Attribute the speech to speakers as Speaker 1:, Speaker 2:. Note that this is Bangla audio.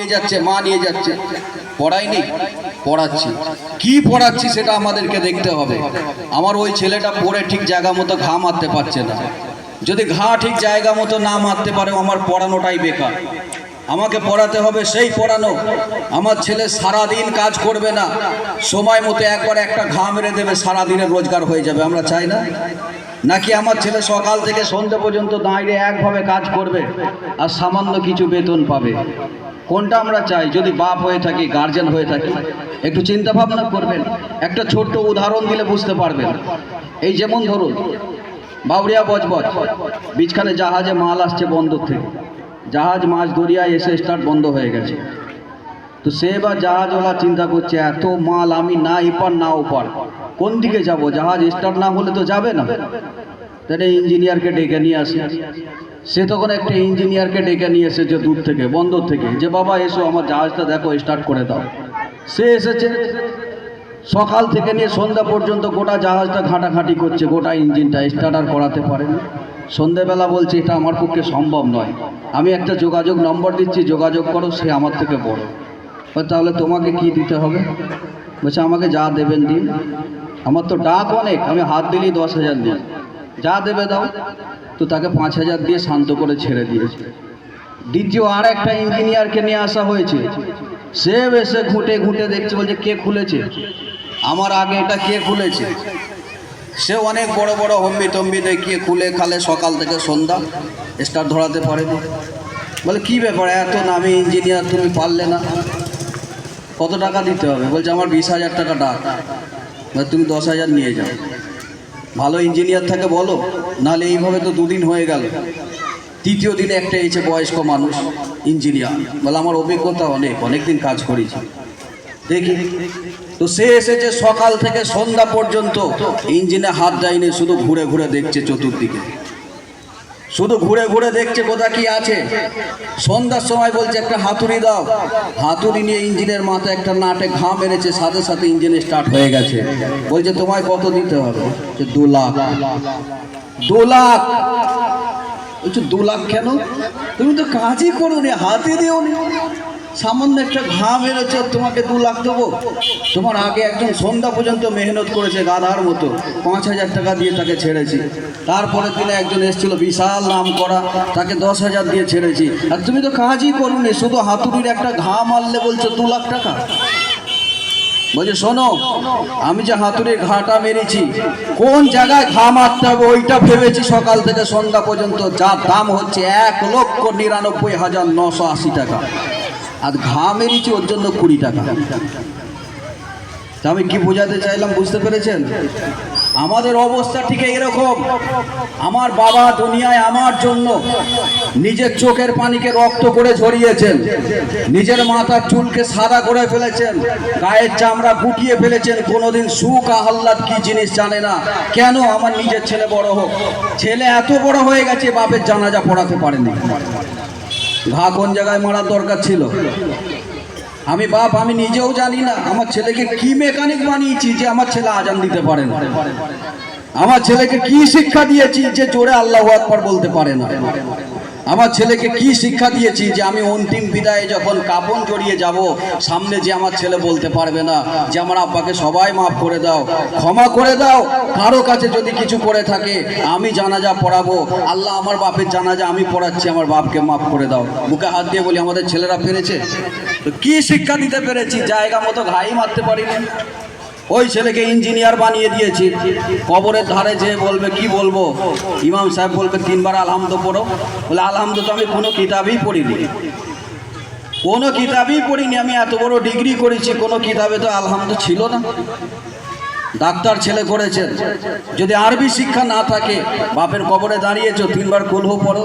Speaker 1: নিয়ে যাচ্ছে, মা নিয়ে যাচ্ছে, পড়াইনি, পড়াচ্ছি। কি পড়াচ্ছি সেটা আমাদেরকে দেখতে হবে। আমার ওই ছেলেটা পড়ে ঠিক জায়গা মতো ঘা মারতে পারছে না। যদি ঘা ঠিক জায়গা মতো না মারতে পারে আমার পড়ানোটাই বেকার। আমাকে পড়াতে হবে সেই পড়ানো। আমার ছেলে সারাদিন কাজ করবে না, সময় মতো একবার একটা ঘা মেরে দেবে, সারাদিনের রোজগার হয়ে যাবে। আমরা চাই না? নাকি আমার ছেলে সকাল থেকে সন্ধ্যা পর্যন্ত দাঁড়িয়ে একভাবে কাজ করবে আর সামান্য কিছু বেতন পাবে? কোনটা আমরা চাই? যদি বাপ হয়ে থাকি, গার্জেন হয়ে থাকি, একটু চিন্তা ভাবনা করবেন। একটা ছোট্ট উদাহরণ দিলে বুঝতে পারবেন। এই যেমন ধরুন বাউরিয়া বজবজ বিচখানে জাহাজে মাল আসছে বন্দর থেকে, জাহাজ মাছ দরিয়ায় এসে স্টার্ট বন্ধ হয়ে গেছে। তো সে বা জাহাজওয়ালা চিন্তা করছে এত মাল আমি না এপার না ওপার, কোন দিকে যাব? জাহাজ স্টার্ট না হলে তো যাবে না। তাহলে ইঞ্জিনিয়ারকে ডেকে নিয়ে আসে। সে তখন একটা ইঞ্জিনিয়ারকে ডেকে নিয়ে এসেছে দূর থেকে, বন্দর থেকে, যে বাবা এসো আমার জাহাজটা দেখো, স্টার্ট করে দাও। সে এসেছে, সকাল থেকে নিয়ে সন্ধ্যা পর্যন্ত গোটা জাহাজটা ঘাঁটাঘাঁটি করছে, গোটা ইঞ্জিনটা স্টার্টার করাতে পারেনি। সন্ধ্যেবেলা বলছে এটা আমার পক্ষে সম্ভব নয়, আমি একটা যোগাযোগ নম্বর দিচ্ছি, যোগাযোগ করো, সে আমার থেকে বড়। তাহলে তোমাকে কি দিতে হবে? বলছে আমাকে যা দেবেন দিন, আমার তো ডাক অনেক, আমি হাত দিলেই 10,000 দিন, যা দেবে দাও। তো তাকে 5,000 দিয়ে শান্ত করে ছেড়ে দিয়েছে। দ্বিতীয় আর একটা ইঞ্জিনিয়ারকে নিয়ে আসা হয়েছে। সে এসে ঘুঁটে ঘুঁটে দেখছে, বলছে কে খুলেছে আমার আগে, এটা কে খুলেছে? সে অনেক বড় বড় হম্বি তম্বি দেখিয়ে খুলে খালে সকাল থেকে সন্ধ্যা স্টার ধরাতে পারেনি। বলে কি ব্যাপার, এত নামি ইঞ্জিনিয়ার তুমি পারলে না? কত টাকা দিতে হবে? বলছে আমার 20,000 টাকা ডাক। তুমি 10,000 নিয়ে যাও। ভালো ইঞ্জিনিয়ার থাকে বলো, নাহলে এইভাবে তো 2 দিন হয়ে গেল। তৃতীয় দিনে একটা এসে বয়স্ক মানুষ ইঞ্জিনিয়ার, বলে আমার অভিজ্ঞতা অনেক দিন কাজ করেছি, দেখি। তো সে এসেছে সকাল থেকে সন্ধ্যা পর্যন্ত ইঞ্জিনে হাত দেয়নি, শুধু ঘুরে ঘুরে দেখছে চতুর্দিকে, শুধু ঘুরে ঘুরে দেখছে কোথা কি আছে। সন্ধ্যার সময় বলছে একটা হাতুড়ি দাও। হাতুড়ি নিয়ে ইঞ্জিনের মাথায় একটা নাটে ঘা মেরেছে, সাথে সাথে ইঞ্জিন স্টার্ট হয়ে গেছে। বলছে তোমায় কত দিতে হবে? 2 লাখ। 2 লাখ? বলছে 2 লাখ কেন? তুমি তো কাজই করো নি, হাতে দিও নি, সামান্য একটা ঘা মেরেছে, তোমাকে 2 লাখ দেবো? তোমার আগে একজন সন্ধ্যা পর্যন্ত মেহনত করেছে গাধার মতো, 5,000 টাকা দিয়ে তাকে ছেড়েছি। তারপরের দিনে একজন এসেছিল বিশাল নাম করা, তাকে 10,000 দিয়ে ছেড়েছি। আর তুমি তো কাজই করোনি, শুধু হাতুড়ির একটা ঘা মারলে বলছো 2 লাখ টাকা। বলছে শোনো, আমি যে হাতুড়ির ঘাটা মেরেছি, কোন জায়গায় ঘা মারতে হবে ওইটা ভেবেছি সকাল থেকে সন্ধ্যা পর্যন্ত, যার দাম হচ্ছে 1,99,980 টাকা। আর ঘা মেরেছি ওর জন্য 20 টাকা। তা আমি কি বোঝাতে চাইলাম বুঝতে পেরেছেন? আমাদের অবস্থা ঠিক এরকম। আমার বাবা দুনিয়ায় আমার জন্য নিজের চোখের পানিকে রক্ত করে ঝরিয়েছেন, নিজের মাথার চুলকে সাদা করে ফেলেছেন, গায়ের চামড়া গুটিয়ে ফেলেছেন, কোনোদিন সুখ আহ্লাদ কি জিনিস জানে না। কেন? আমার নিজের ছেলে বড় হোক। ছেলে এত বড় হয়ে গেছে বাপের জানাজা পড়াতে পারেনি। ঘা কোন জায়গায় মারার দরকার ছিল? আমি বাপ, আমি নিজেও জানি না আমার ছেলেকে কি মেকানিক বানিয়েছি যে আমার ছেলে আজান দিতে পারে না। আমার ছেলেকে কি শিক্ষা দিয়েছি যে জোরে আল্লাহু আকবার বলতে পারে না। আমার ছেলেকে কি শিক্ষা দিয়েছি যে আমি অন্তিম বিদায়ে যখন কাফন জড়িয়ে যাব, সামনে যে আমার ছেলে বলতে পারবে না যে আমার আব্বাকে সবাই মাফ করে দাও, ক্ষমা করে দাও, কারো কাছে যদি কিছু করে থাকে আমি জানাজা পড়াবো, আল্লাহ আমার বাপের জানাজা আমি পড়াচ্ছি, আমার বাপকে মাফ করে দাও। বুকে হাত দিয়ে বলি আমাদের ছেলেরা পেরেছে? তো কি শিক্ষা দিতে পেরেছি? জায়গা মতো ঘাই মারতে পারিনি। ওই ছেলেকে ইঞ্জিনিয়ার বানিয়ে দিয়েছি। কবরের ধারে যে বলবে কি বলবো, ইমাম সাহেব বলবে 3 বার আলহামদু পড়ো। বলে আলহামদু তো আমি কোনো কিতাবই পড়িনি, কোনো কিতাবই পড়িনি, আমি এত বড় ডিগ্রি করেছি, কোনো কিতাবে তো আলহামদু ছিল না। ডাক্তার ছেলে করেছেন, যদি আরবি শিক্ষা না থাকে বাপের কবরে দাঁড়িয়েছো 3 বার কুলহু পড়ো।